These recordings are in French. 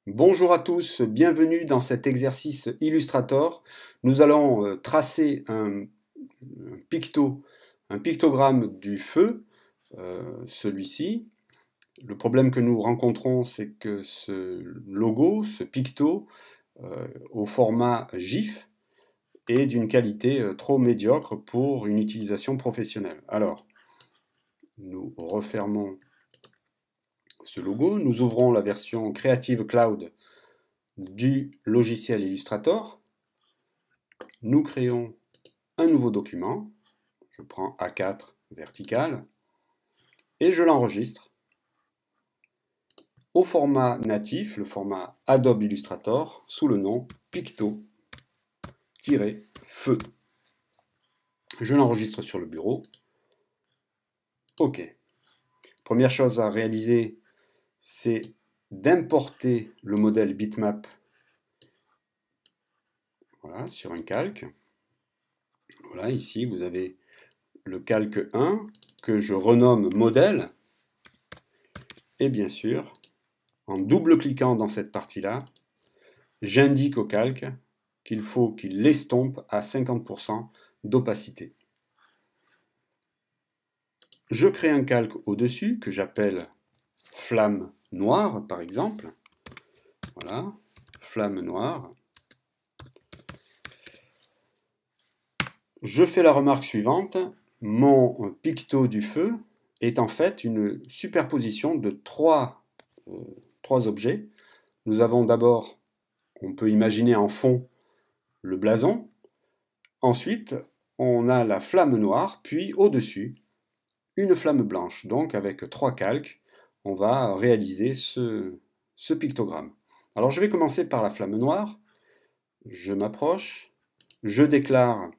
Bonjour à tous, bienvenue dans cet exercice Illustrator. Nous allons tracer un pictogramme du feu, celui-ci. Le problème que nous rencontrons, c'est que ce logo, ce picto, au format GIF, est d'une qualité trop médiocre pour une utilisation professionnelle. Alors, nous refermons ce logo, nous ouvrons la version Creative Cloud du logiciel Illustrator. Nous créons un nouveau document. Je prends A4 vertical et je l'enregistre au format natif, le format Adobe Illustrator, sous le nom picto-feu. Je l'enregistre sur le bureau. OK. Première chose à réaliser, c'est d'importer le modèle bitmap, voilà, sur un calque. Voilà, ici vous avez le calque 1 que je renomme modèle. Et bien sûr, en double-cliquant dans cette partie-là, j'indique au calque qu'il faut qu'il l'estompe à 50% d'opacité. Je crée un calque au-dessus que j'appelle flamme noire, par exemple. Voilà, flamme noire. Je fais la remarque suivante. Mon picto du feu est en fait une superposition de trois objets. Nous avons d'abord, on peut imaginer en fond, le blason. Ensuite, on a la flamme noire, puis au-dessus, une flamme blanche. Donc, avec trois calques, on va réaliser ce pictogramme. Alors, je vais commencer par la flamme noire. Je m'approche, je déclare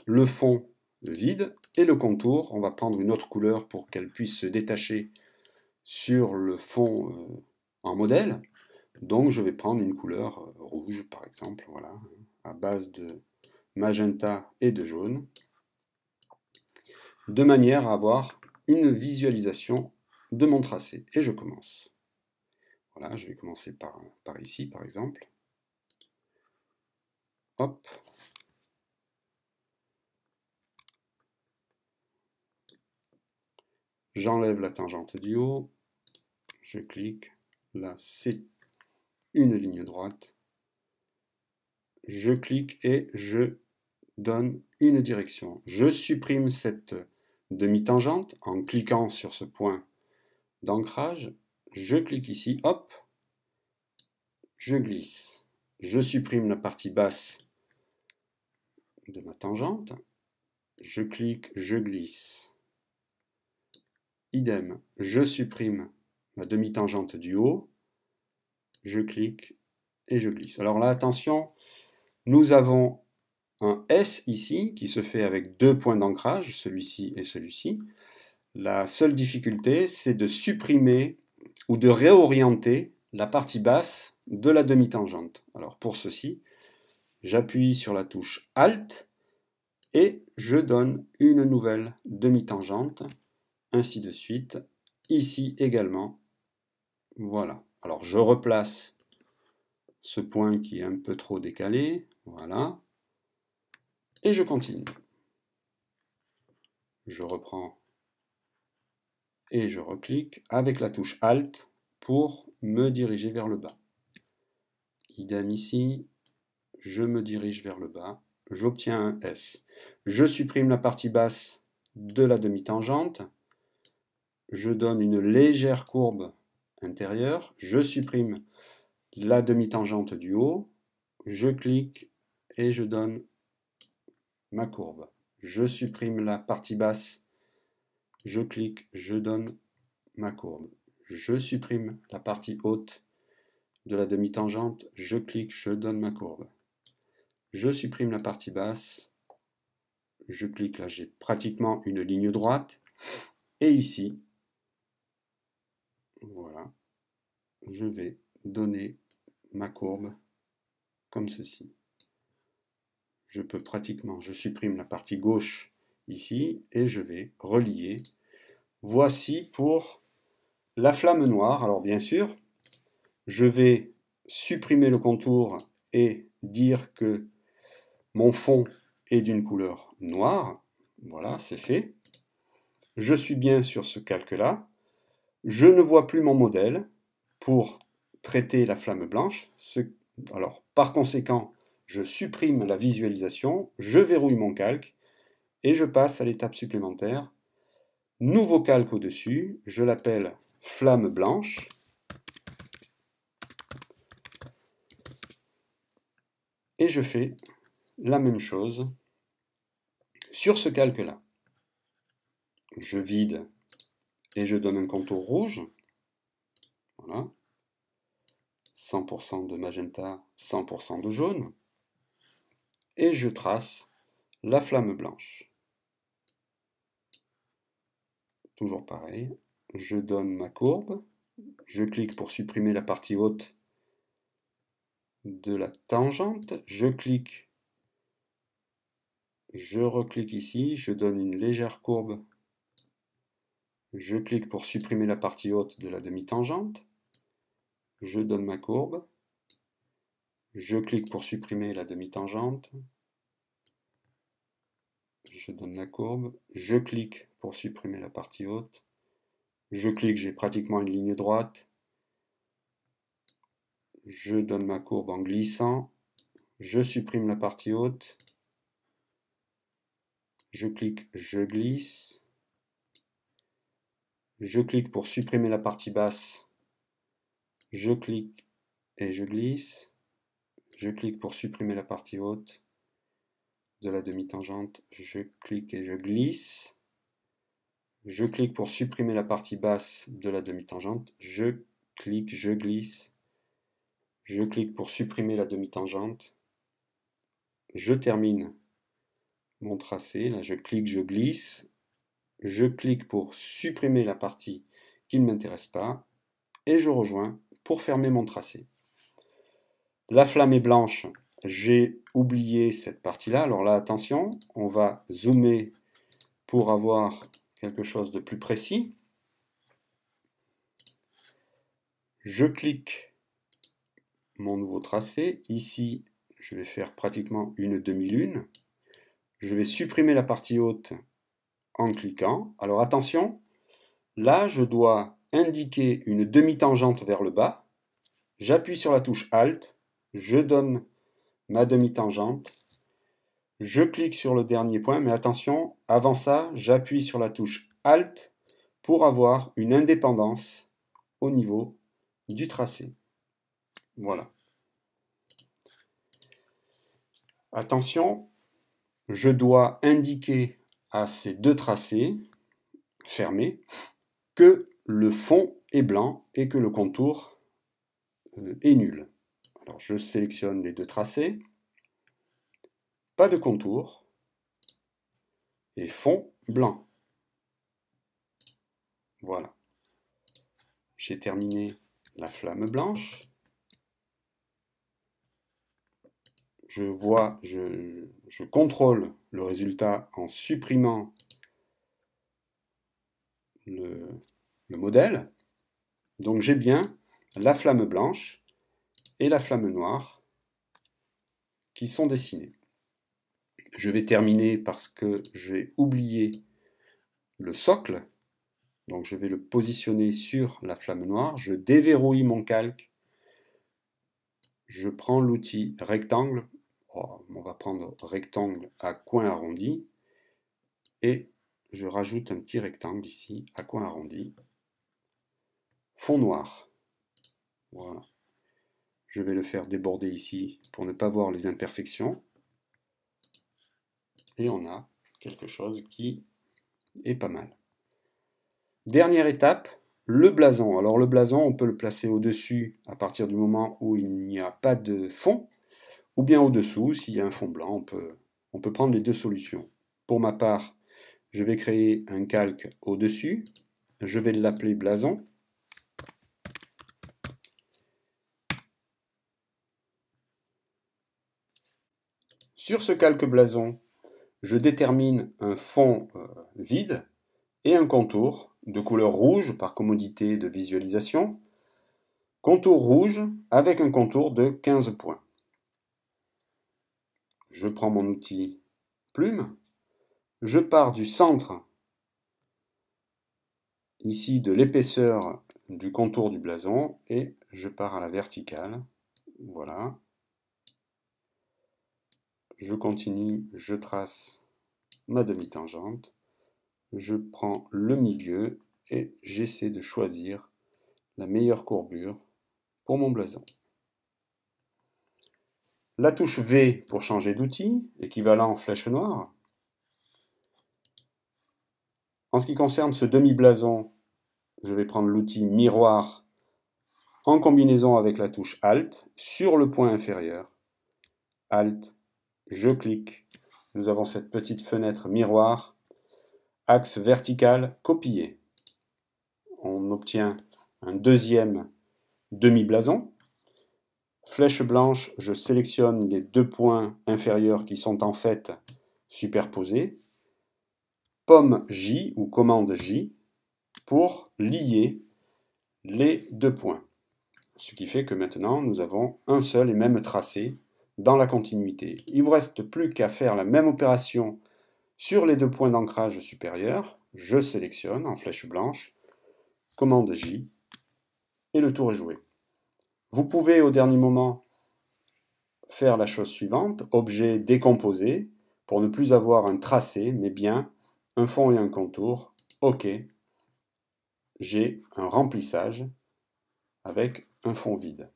le fond vide et le contour. On va prendre une autre couleur pour qu'elle puisse se détacher sur le fond en modèle. Donc, je vais prendre une couleur rouge, par exemple, voilà, à base de magenta et de jaune, de manière à avoir une visualisation de mon tracé. Et je commence. Voilà, je vais commencer par ici, par exemple. Hop. J'enlève la tangente du haut. Je clique. Là, c'est une ligne droite. Je clique et je donne une direction. Je supprime cette demi-tangente en cliquant sur ce point d'ancrage. Je clique ici, hop, je glisse. Je supprime la partie basse de ma tangente. Je clique, je glisse. Idem, je supprime ma demi-tangente du haut. Je clique et je glisse. Alors là, attention, nous avons un S ici qui se fait avec deux points d'ancrage, celui-ci et celui-ci. La seule difficulté, c'est de supprimer ou de réorienter la partie basse de la demi-tangente. Alors pour ceci, j'appuie sur la touche Alt et je donne une nouvelle demi-tangente, ainsi de suite, ici également. Voilà. Alors je replace ce point qui est un peu trop décalé, voilà, et je continue. Je reprends et je reclique avec la touche Alt pour me diriger vers le bas. Idem ici, je me dirige vers le bas, j'obtiens un S. Je supprime la partie basse de la demi-tangente, je donne une légère courbe intérieure, je supprime la demi-tangente du haut, je clique et je donne ma courbe. Je supprime la partie basse, je clique, je donne ma courbe. Je supprime la partie haute de la demi-tangente, je clique, je donne ma courbe. Je supprime la partie basse, je clique, là j'ai pratiquement une ligne droite, et ici, voilà, je vais donner ma courbe comme ceci. Je peux pratiquement, je supprime la partie gauche ici, et je vais relier. Voici pour la flamme noire. Alors bien sûr, Je vais supprimer le contour et dire que mon fond est d'une couleur noire. Voilà, c'est fait. Je suis bien sur ce calque-là. Je ne vois plus mon modèle pour traiter la flamme blanche. Alors, par conséquent, je supprime la visualisation, je verrouille mon calque et je passe à l'étape supplémentaire. Nouveau calque au-dessus, je l'appelle flamme blanche. Et je fais la même chose sur ce calque-là. Je vide et je donne un contour rouge. Voilà. 100% de magenta, 100% de jaune. Et je trace la flamme blanche. Toujours pareil. Je donne ma courbe. Je clique pour supprimer la partie haute de la tangente. Je clique. Je reclique ici. Je donne une légère courbe. Je clique pour supprimer la partie haute de la demi-tangente. Je donne ma courbe. Je clique pour supprimer la demi-tangente. Je donne la courbe. Je clique pour supprimer la partie haute. Je clique, j'ai pratiquement une ligne droite. Je donne ma courbe en glissant. Je supprime la partie haute. Je clique, je glisse. Je clique pour supprimer la partie basse. Je clique et je glisse. Je clique pour supprimer la partie haute de la demi-tangente. Je clique et je glisse. Je clique pour supprimer la partie basse de la demi-tangente. Je clique, je glisse. Je clique pour supprimer la demi-tangente. Je termine mon tracé. Là, je clique, je glisse. Je clique pour supprimer la partie qui ne m'intéresse pas. Et je rejoins pour fermer mon tracé. La flamme est blanche. J'ai oublié cette partie-là. Alors là, attention, on va zoomer pour avoir quelque chose de plus précis. Je clique mon nouveau tracé. Ici, je vais faire pratiquement une demi-lune. Je vais supprimer la partie haute en cliquant. Alors attention, là, je dois indiquer une demi-tangente vers le bas. J'appuie sur la touche Alt. Je donne ma demi-tangente. Je clique sur le dernier point, mais attention, avant ça, j'appuie sur la touche Alt pour avoir une indépendance au niveau du tracé. Voilà. Attention, je dois indiquer à ces deux tracés fermés que le fond est blanc et que le contour est nul. Alors je sélectionne les deux tracés, pas de contour et fond blanc. Voilà. J'ai terminé la flamme blanche. Je contrôle le résultat en supprimant le modèle. Donc j'ai bien la flamme blanche et la flamme noire qui sont dessinées. Je vais terminer parce que j'ai oublié le socle. Donc je vais le positionner sur la flamme noire. Je déverrouille mon calque. Je prends l'outil rectangle. On va prendre rectangle à coin arrondi. Et je rajoute un petit rectangle ici à coin arrondi. Fond noir. Voilà. Je vais le faire déborder ici pour ne pas voir les imperfections. Et on a quelque chose qui est pas mal. Dernière étape, le blason. Alors le blason, on peut le placer au-dessus à partir du moment où il n'y a pas de fond, ou bien au-dessous, s'il y a un fond blanc, on peut prendre les deux solutions. Pour ma part, je vais créer un calque au-dessus. Je vais l'appeler blason. Sur ce calque blason, je détermine un fond vide et un contour de couleur rouge par commodité de visualisation. Contour rouge avec un contour de 15 points. Je prends mon outil plume, je pars du centre, ici de l'épaisseur du contour du blason, et je pars à la verticale. Voilà. Je continue, je trace ma demi-tangente, je prends le milieu et j'essaie de choisir la meilleure courbure pour mon blason. La touche V pour changer d'outil, équivalent flèche noire. En ce qui concerne ce demi-blason, je vais prendre l'outil miroir en combinaison avec la touche Alt sur le point inférieur. Alt, je clique. Nous avons cette petite fenêtre miroir, axe vertical, copier. On obtient un deuxième demi-blason. Flèche blanche, je sélectionne les deux points inférieurs qui sont en fait superposés. Pomme J ou commande J pour lier les deux points. Ce qui fait que maintenant nous avons un seul et même tracé dans la continuité. Il ne vous reste plus qu'à faire la même opération sur les deux points d'ancrage supérieurs. Je sélectionne en flèche blanche, commande J, et le tour est joué. Vous pouvez au dernier moment faire la chose suivante, objet décomposé, pour ne plus avoir un tracé, mais bien un fond et un contour. OK, j'ai un remplissage avec un fond vide.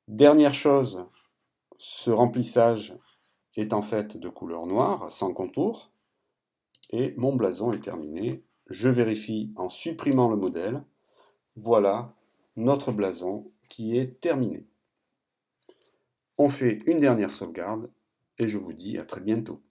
Dernière chose, ce remplissage est en fait de couleur noire, sans contour, et mon blason est terminé. Je vérifie en supprimant le modèle. Voilà notre blason qui est terminé. On fait une dernière sauvegarde et je vous dis à très bientôt.